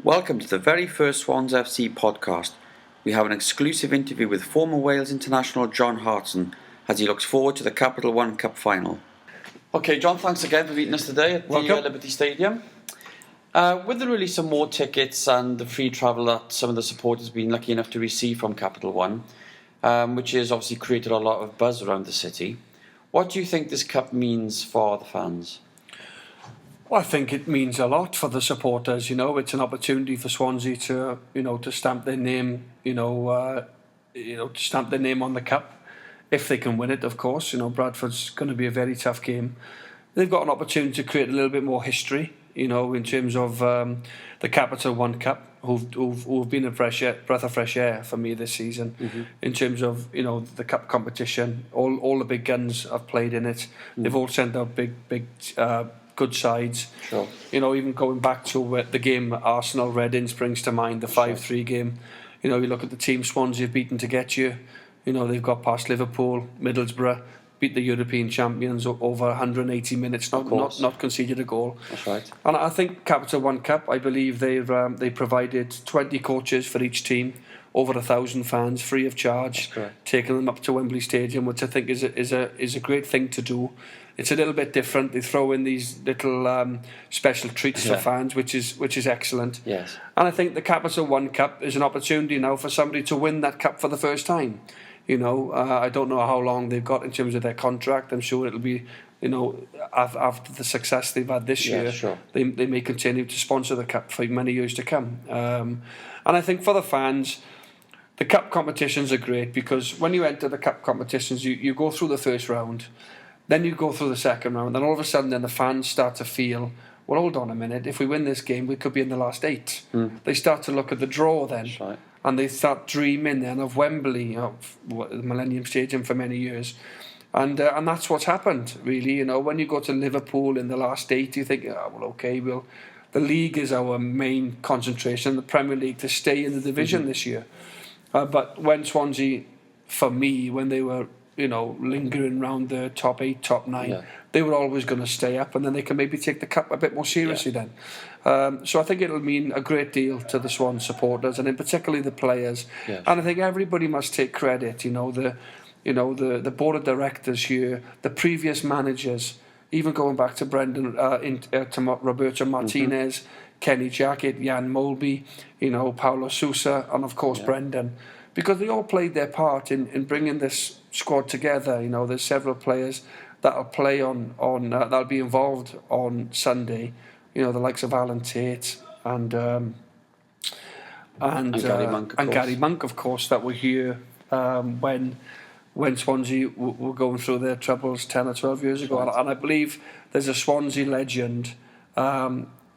Welcome to the very first Swansfc Podcast. We have an exclusive interview with former Wales international John Hartson as he looks forward to the Capital One Cup final. Okay, John, thanks again for meeting us today at the Liberty Stadium. With the release of more tickets and the free travel that some of the supporters have been lucky enough to receive from Capital One, which has obviously created a lot of buzz around the city, what do you think this cup means for the fans? Well, I think it means a lot for the supporters. It's an opportunity for Swansea to stamp their name, to stamp their name on the cup. If they can win it, of course. Bradford's going to be a very tough game. They've got an opportunity to create a little bit more history, in terms of the Capital One Cup, who've been a breath of fresh air for me this season. Mm-hmm. In terms of the cup competition, all the big guns have played in it. Mm-hmm. They've all sent out big good sides. Sure. Even going back to the game Arsenal-Reading springs to mind, the 5-3 game. You look at the team Swansea have beaten to get you. They've got past Liverpool, Middlesbrough, beat the European champions over 180 minutes, not conceded a goal. That's right. And I think Capital One Cup, I believe they provided 20 coaches for each team, over 1,000 fans, free of charge, taking them up to Wembley Stadium, which I think is a great thing to do. It's a little bit different. They throw in these little special treats for fans, which is excellent. Yes. And I think the Capital One Cup is an opportunity now for somebody to win that cup for the first time. I don't know how long they've got in terms of their contract. I'm sure it'll be, after the success they've had this year, sure. they may continue to sponsor the cup for many years to come. And I think for the fans, the cup competitions are great because when you enter the cup competitions, you go through the first round, then you go through the second round, then all of a sudden then the fans start to feel, well, hold on a minute, if we win this game, we could be in the last 8. They start to look at the draw then. That's right. And they start dreaming then of Wembley, the Millennium Stadium for many years. And that's what's happened, really. When you go to Liverpool in the last 8, you think, the league is our main concentration, the Premier League, to stay in the division this year. But when Swansea, for me, when they were, lingering around the top 8, top 9, they were always going to stay up, and then they can maybe take the cup a bit more seriously then. So I think it'll mean a great deal to the Swan supporters, and in particularly the players. Yes. And I think everybody must take credit. The board of directors here, the previous managers, even going back to Brendan, to Roberto Martinez, Kenny Jackett, Jan Molby, Paulo Sousa, and of course Brendan, because they all played their part in bringing this squad together. There's several players that'll play that'll be involved on Sunday. The likes of Alan Tate and Gary Monk, of course, that were here when Swansea were going through their troubles 10 or 12 years ago. And I believe there's a Swansea legend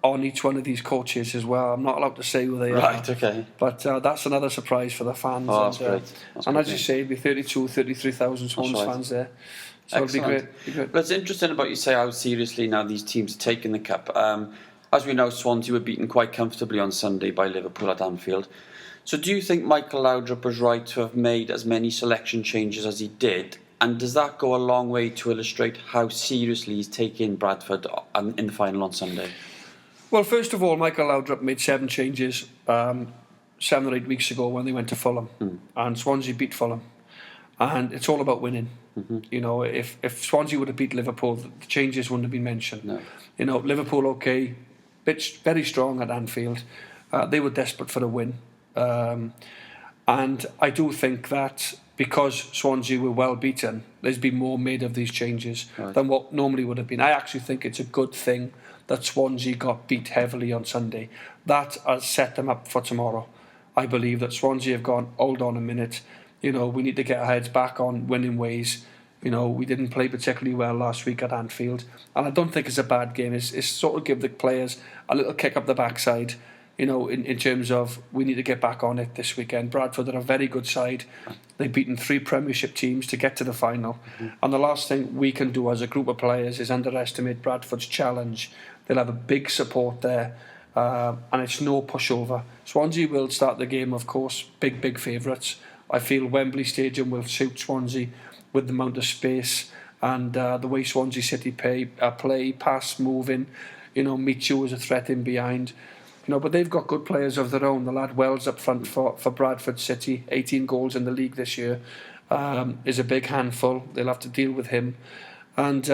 on each one of these coaches as well. I'm not allowed to say who they are. Right, okay. But that's another surprise for the fans. Oh, that's great. And as you say, it'll be 33,000 Swans fans there. So excellent. It'll be great. But it's interesting about you say how seriously now these teams are taking the cup. As we know, Swansea were beaten quite comfortably on Sunday by Liverpool at Anfield. So do you think Michael Laudrup was right to have made as many selection changes as he did? And does that go a long way to illustrate how seriously he's taking Bradford in the final on Sunday? Well, first of all, Michael Laudrup made 7 changes 7 or 8 weeks ago when they went to Fulham. And Swansea beat Fulham. And it's all about winning. Mm-hmm. If Swansea would have beat Liverpool, the changes wouldn't have been mentioned. No. Liverpool, very strong at Anfield. They were desperate for a win. And I do think that because Swansea were well beaten, there's been more made of these changes than what normally would have been. I actually think it's a good thing that Swansea got beat heavily on Sunday. That has set them up for tomorrow. I believe that Swansea have gone, hold on a minute, we need to get our heads back on winning ways. We didn't play particularly well last week at Anfield, and I don't think it's a bad game. It's sort of give the players a little kick up the backside, in terms of we need to get back on it this weekend. Bradford are a very good side. They've beaten 3 Premiership teams to get to the final. And the last thing we can do as a group of players is underestimate Bradford's challenge. They'll have a big support there, and it's no pushover. Swansea will start the game, of course, big favourites. I feel Wembley Stadium will suit Swansea with the amount of space and the way Swansea City play, pass, moving, meet you as a threat in behind. But they've got good players of their own. The lad Wells up front for Bradford City, 18 goals in the league this year, is a big handful. They'll have to deal with him. And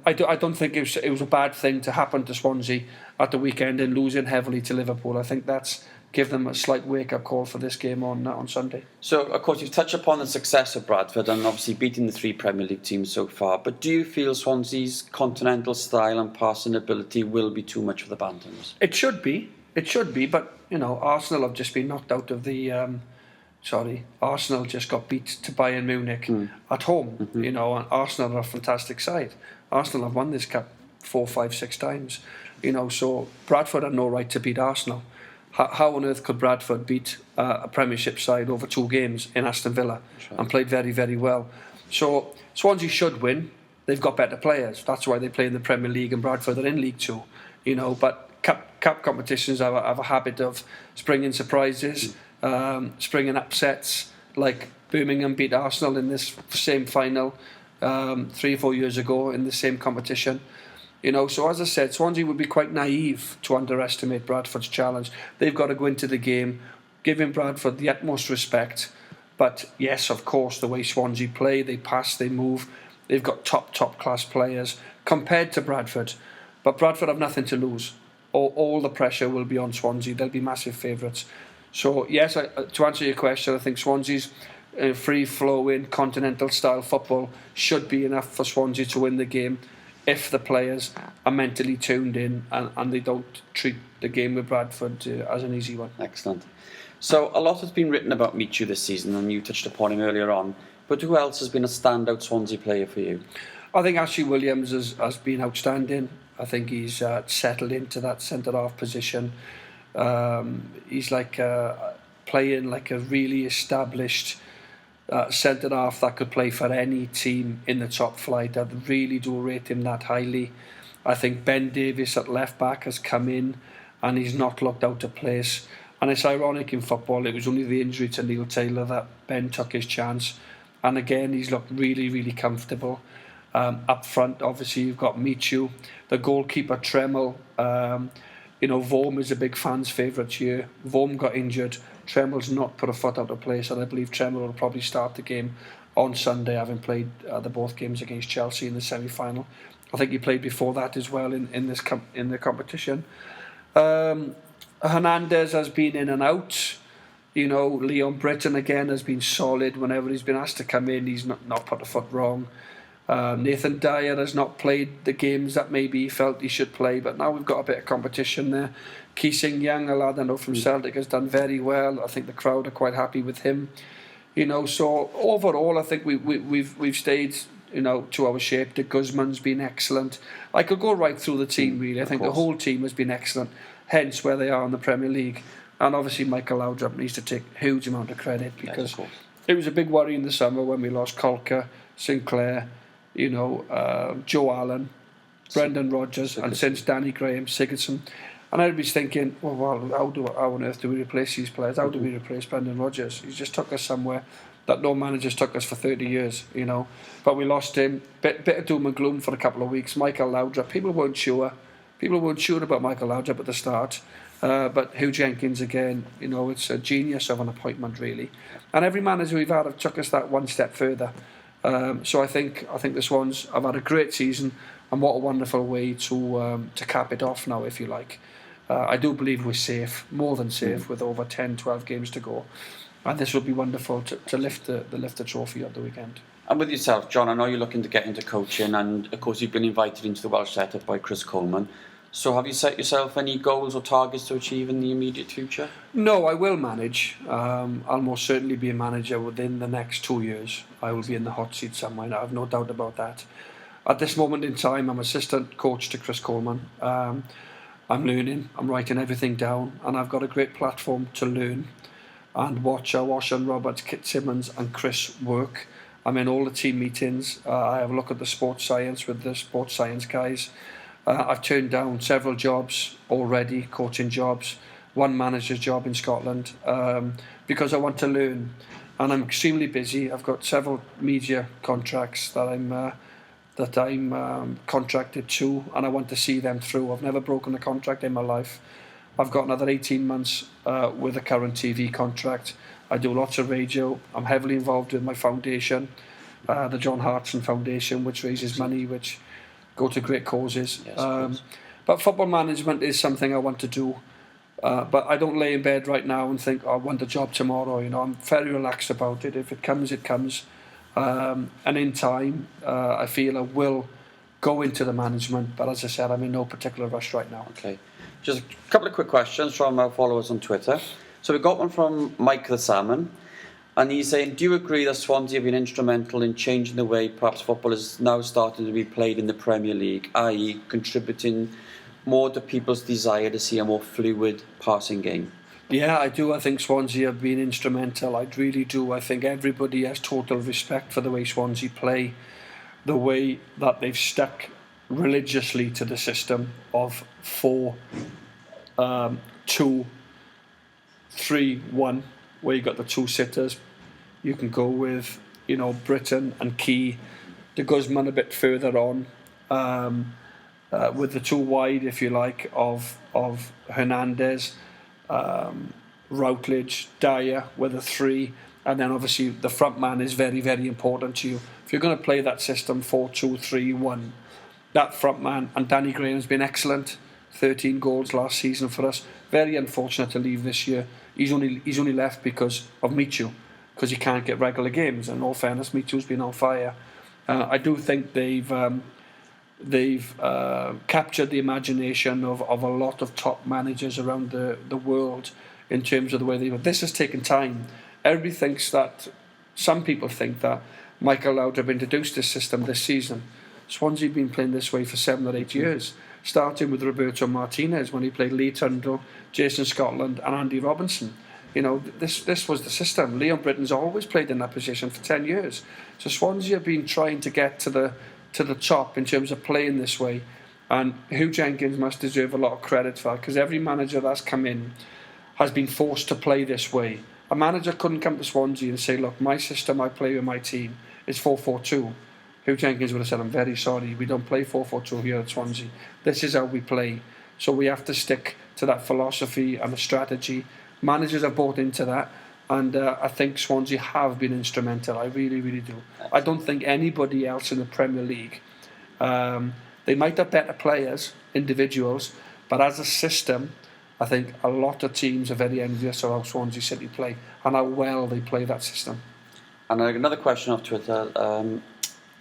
I don't think it was a bad thing to happen to Swansea at the weekend in losing heavily to Liverpool. I think that's give them a slight wake-up call for this game on Sunday. So, of course, you've touched upon the success of Bradford and obviously beating the 3 Premier League teams so far. But do you feel Swansea's continental style and passing ability will be too much for the Bantams? It should be, but, Arsenal have just been knocked out of the... Arsenal just got beat to Bayern Munich at home, and Arsenal are a fantastic side. Arsenal have won this cup 4, 5, 6 times, so Bradford had no right to beat Arsenal. How on earth could Bradford beat a Premiership side over 2 games in Aston Villa and played very, very well? So Swansea should win. They've got better players. That's why they play in the Premier League, and Bradford are in League 2, but cup competitions have a habit of springing surprises, springing upsets, like Birmingham beat Arsenal in this same final 3 or 4 years ago in the same competition. So as I said, Swansea would be quite naive to underestimate Bradford's challenge. They've got to go into the game giving Bradford the utmost respect. But yes, of course, the way Swansea play, they pass, they move. They've got top class players compared to Bradford. But Bradford have nothing to lose. All the pressure will be on Swansea. They'll be massive favourites. So yes, to answer your question, I think Swansea's free-flowing continental-style football should be enough for Swansea to win the game if the players are mentally tuned in and they don't treat the game with Bradford as an easy one. Excellent. So a lot has been written about Michu this season, and you touched upon him earlier on. But who else has been a standout Swansea player for you? I think Ashley Williams has been outstanding. I think he's settled into that centre-half position. He's playing like a really established centre-half that could play for any team in the top flight. I really do rate him that highly. I think Ben Davies at left-back has come in and he's not looked out of place. And it's ironic in football, it was only the injury to Neil Taylor that Ben took his chance. And again, he's looked really, really comfortable. Up front, obviously, you've got Michu, the goalkeeper Tremmel. Vorm is a big fan's favourite here. Vorm got injured. Tremmel's not put a foot out of place, and I believe Tremmel will probably start the game on Sunday, having played the both games against Chelsea in the semi-final. I think he played before that as well in the competition. Hernandez has been in and out. Leon Britton again has been solid whenever he's been asked to come in. He's not put a foot wrong. Nathan Dyer has not played the games that maybe he felt he should play, but now we've got a bit of competition there. Keesing Young, a lad I know from Celtic, has done very well. I think the crowd are quite happy with him. So overall, I think we've stayed, to our shape. De Guzman's been excellent. I could go right through the team, really. I think the whole team has been excellent, hence where they are in the Premier League. And obviously Michael Laudrup needs to take a huge amount of credit because it was a big worry in the summer when we lost Colker, Sinclair, Joe Allen, Brendan Rodgers, and since Danny Graham, Sigurdsson. And everybody's thinking, well, how on earth do we replace these players? How do we replace Brendan Rodgers? He's just took us somewhere that no managers took us for 30 years, But we lost him. Bit of doom and gloom for a couple of weeks. Michael Laudrup, people weren't sure about Michael Laudrup at the start. But Hugh Jenkins again, it's a genius of an appointment, really. And every manager we've had have took us that one step further. So I think the Swans have had a great season, and what a wonderful way to cap it off now, if you like. I do believe we're safe, more than safe, with over 10, 12 games to go. And this will be wonderful to lift the trophy at the weekend. And with yourself, John, I know you're looking to get into coaching, and of course you've been invited into the Welsh setup by Chris Coleman. So have you set yourself any goals or targets to achieve in the immediate future? No, I will manage. I'll most certainly be a manager within the next 2 years. I will be in the hot seat somewhere. I have no doubt about that. At this moment in time, I'm assistant coach to Chris Coleman. I'm learning. I'm writing everything down, and I've got a great platform to learn and watch Ocean Roberts, Kit Simmons and Chris work. I'm in all the team meetings. I have a look at the sports science with the sports science guys. I've turned down several jobs already, coaching jobs, one manager's job in Scotland, because I want to learn. And I'm extremely busy. I've got several media contracts that I'm contracted to, and I want to see them through. I've never broken a contract in my life. I've got another 18 months with a current TV contract. I do lots of radio. I'm heavily involved with my foundation, the John Hartson Foundation, which raises money, which go to great causes. Yes, but football management is something I want to do. But I don't lay in bed right now and think, oh, I want a job tomorrow. I'm very relaxed about it. If it comes, it comes. And in time, I feel I will go into the management. But as I said, I'm in no particular rush right now. Okay. Just a couple of quick questions from our followers on Twitter. So we got one from Mike the Salmon. And he's saying, do you agree that Swansea have been instrumental in changing the way perhaps football is now starting to be played in the Premier League, i.e. contributing more to people's desire to see a more fluid passing game? Yeah, I do. I think Swansea have been instrumental. I really do. I think everybody has total respect for the way Swansea play, the way that they've stuck religiously to the system of 4-2-3-1, where you got the two sitters. You can go with, Britton and Key, De Guzman a bit further on, with the two wide, if you like, of Hernandez, Routledge, Dyer with a three, and then obviously the front man is very, very important to you. If you're going to play that system 4-2-3-1, that front man, and Danny Graham's been excellent, 13 goals last season for us. Very unfortunate to leave this year. He's only left because of Michu, because he can't get regular games. And in all fairness, Michu's been on fire. I do think they've captured the imagination of a lot of top managers around the world in terms of the way they. This has taken time. Everybody thinks that. Some people think that Michael Laudrup introduced this system this season. Swansea have been playing this way for 7 or 8 years, starting with Roberto Martinez when he played Lee Tundle, Jason Scotland and Andy Robinson. This was the system. Leon Britton's always played in that position for 10 years. So Swansea have been trying to get to the top in terms of playing this way. And Hugh Jenkins must deserve a lot of credit for that, because every manager that's come in has been forced to play this way. A manager couldn't come to Swansea and say, look, my system I play with my team is 4-4-2. Hugh Jenkins would have said, I'm very sorry, we don't play 4-4-2 here at Swansea. This is how we play. So we have to stick to that philosophy and the strategy. Managers have bought into that, and I think Swansea have been instrumental. I really, really do. I don't think anybody else in the Premier League, they might have better players, individuals, but as a system, I think a lot of teams are very envious of how Swansea City play and how well they play that system. And another question off Twitter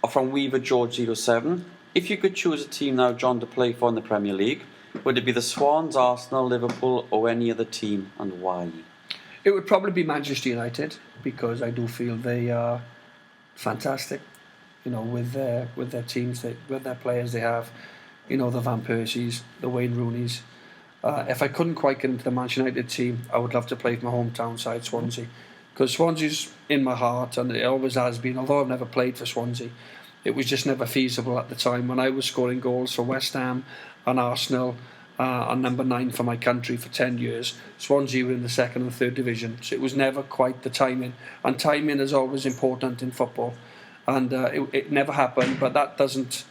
from Weaver George 07. If you could choose a team now, John, to play for in the Premier League, would it be the Swans, Arsenal, Liverpool or any other team, and why? It would probably be Manchester United, because I do feel they are fantastic, with their teams, with their players they have, the Van Persies, the Wayne Rooneys. If I couldn't quite get into the Manchester United team, I would love to play for my hometown side, Swansea, because Swansea's in my heart, and it always has been. Although I've never played for Swansea, it was just never feasible at the time when I was scoring goals for West Ham and Arsenal and number 9 for my country for 10 years. Swansea were in the 2nd and 3rd division, so it was never quite the timing. And timing is always important in football, and it never happened. But that doesn't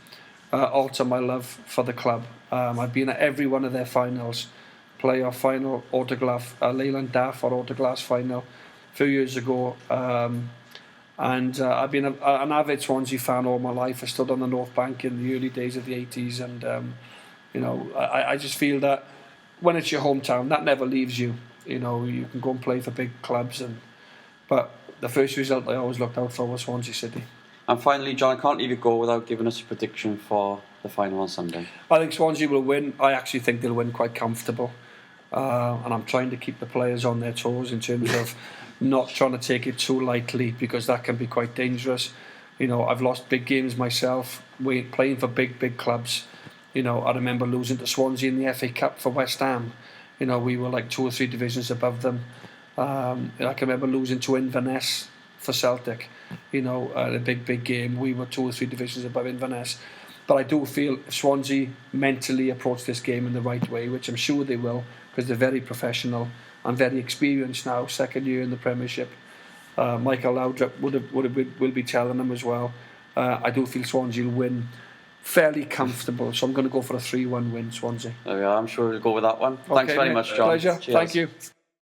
alter my love for the club. I've been at every one of their finals, playoff final, autograph, Leyland Daff or autographs final a few years ago. And I've been an avid Swansea fan all my life. I stood on the North Bank in the early days of the 80s, and I just feel that when it's your hometown, that never leaves you. You can go and play for big clubs, but the first result I always looked out for was Swansea City. And finally, John, I can't leave you go without giving us a prediction for the final on Sunday. I think Swansea will win. I actually think they'll win quite comfortable, and I'm trying to keep the players on their toes in terms of not trying to take it too lightly, because that can be quite dangerous. I've lost big games myself, playing for big clubs. I remember losing to Swansea in the FA Cup for West Ham. We were like 2 or 3 divisions above them. I can remember losing to Inverness for Celtic. A big game. We were 2 or 3 divisions above Inverness. But I do feel if Swansea mentally approach this game in the right way, which I'm sure they will, because they're very professional and very experienced now, 2nd year in the Premiership. Michael Laudrup will be telling them as well. I do feel Swansea will win fairly comfortable. So I'm going to go for a 3-1 win, Swansea. There we are. I'm sure we'll go with that one. Thanks very much, John. Pleasure. Cheers. Thank you.